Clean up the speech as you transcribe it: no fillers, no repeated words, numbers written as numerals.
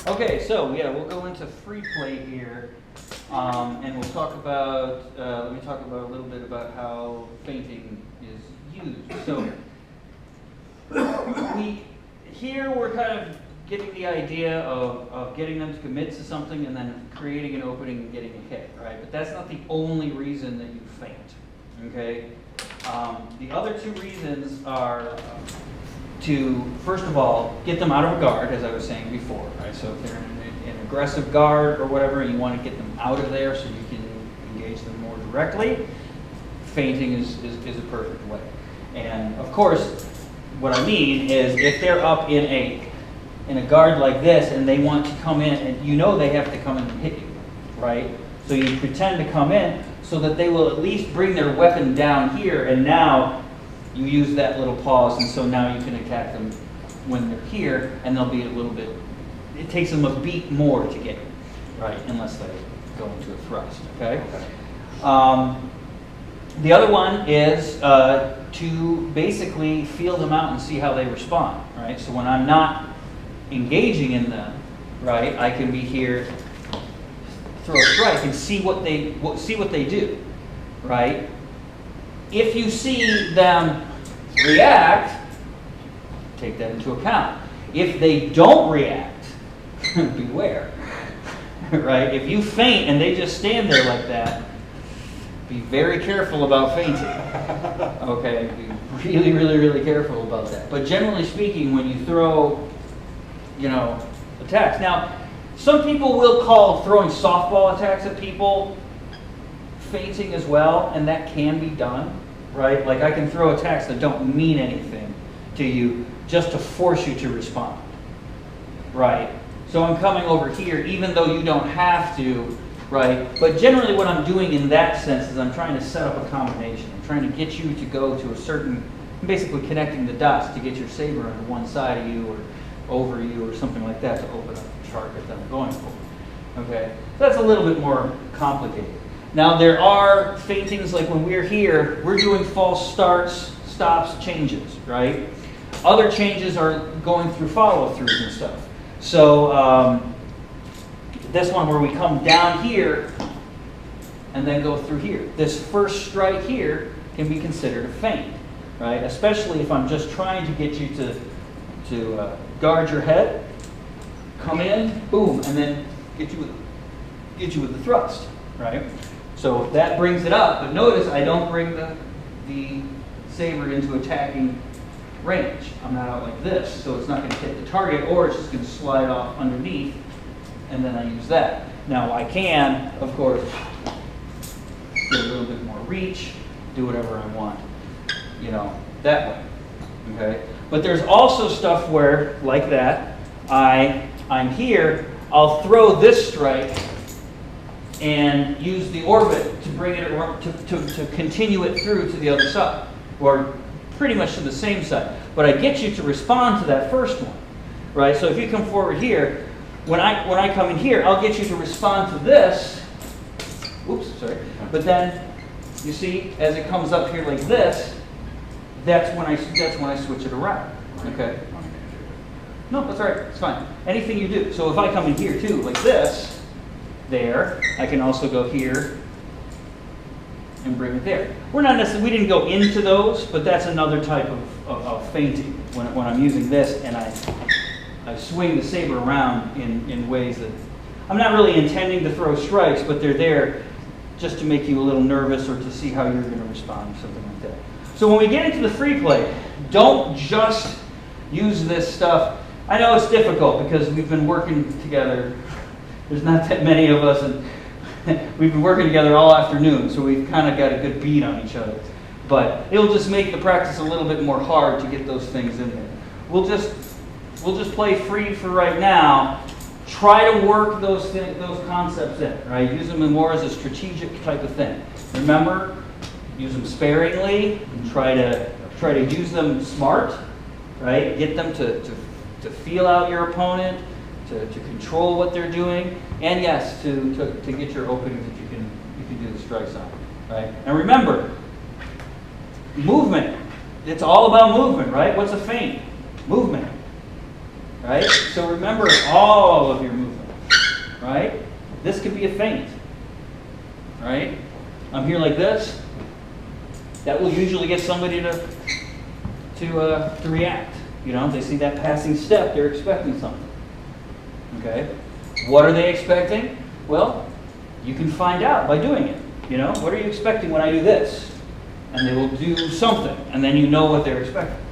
Okay, so yeah, we'll go into free play here, and we'll talk about, let me talk about a little bit about how feinting is used. So, here we're kind of getting the idea of getting them to commit to something and then creating an opening and getting a hit, right? But that's not the only reason that you feint, okay? The other two reasons are to, first of all, get them out of a guard, as I was saying before, right? So if they're in an aggressive guard or whatever, and you want to get them out of there so you can engage them more directly, feinting is a perfect way. And of course, what I mean is if they're up in a guard like this and they want to come in, and you know they have to come in and hit you, right? So you pretend to come in so that they will at least bring their weapon down here, and now you use that little pause, and so now you can attack them when they're here, and they'll be a little bit, it takes them a beat more to get you, right, unless they go into a thrust, okay? The other one is to basically feel them out and see how they respond, right? So when I'm not engaging in them, right, I can be here, throw a strike, and see what they do, right? If you see them react, take that into account. If they don't react, beware, right? If you feint and they just stand there like that, be very careful about feinting. Okay, be really, really, really careful about that. But generally speaking, when you throw, attacks. Now, some people will call throwing softball attacks at people feinting as well, and that can be done, right? Like I can throw attacks that don't mean anything to you just to force you to respond, right? So I'm coming over here even though you don't have to, right? But generally what I'm doing in that sense is I'm trying to set up a combination. I'm trying to get you to go to a certain, basically connecting the dots to get your saber on one side of you or over you or something like that to open up the target that I'm going for, okay? So that's a little bit more complicated. Now there are feintings like when we're here, we're doing false starts, stops, changes, right? Other changes are going through follow-throughs and stuff. So this one where we come down here and then go through here. This first strike here can be considered a feint, right? Especially if I'm just trying to get you to guard your head, come in, boom, and then get you with the thrust, right? So that brings it up, but notice I don't bring the saber into attacking range. I'm not out like this, so it's not going to hit the target, or it's just going to slide off underneath, and then I use that. Now I can, of course, get a little bit more reach, do whatever I want, that way, okay? But there's also stuff where, like that, I'm here, I'll throw this strike, and use the orbit to bring it to continue it through to the other side, or pretty much to the same side. But I get you to respond to that first one, right? So if you come forward here, when I come in here, I'll get you to respond to this. Oops, sorry. But then you see, as it comes up here like this, that's when I switch it around. Okay. No, that's all right. It's fine. Anything you do. So if I come in here too, like this. There, I can also go here and bring it there. We didn't go into those, but that's another type of feinting when I'm using this and I swing the saber around in ways that I'm not really intending to throw strikes, but they're there just to make you a little nervous or to see how you're going to respond or something like that. So when we get into the free play, don't just use this stuff. I know it's difficult because we've been working together. There's not that many of us, and we've been working together all afternoon, so we've kind of got a good beat on each other. But it'll just make the practice a little bit more hard to get those things in there. We'll just play free for right now. Try to work those concepts in, right? Use them more as a strategic type of thing. Remember, use them sparingly, and try to use them smart, right? Get them to feel out your opponent, to control what they're doing, and yes, to get your openings that you can do the strikes on, right? And remember, movement. It's all about movement, right? What's a feint? Movement, right? So remember all of your movement, right? This could be a feint, right? I'm here like this. That will usually get somebody to react. You know, they see that passing step, they're expecting something. Okay? What are they expecting? Well, you can find out by doing it. You know, what are you expecting when I do this? And they will do something, and then you know what they're expecting.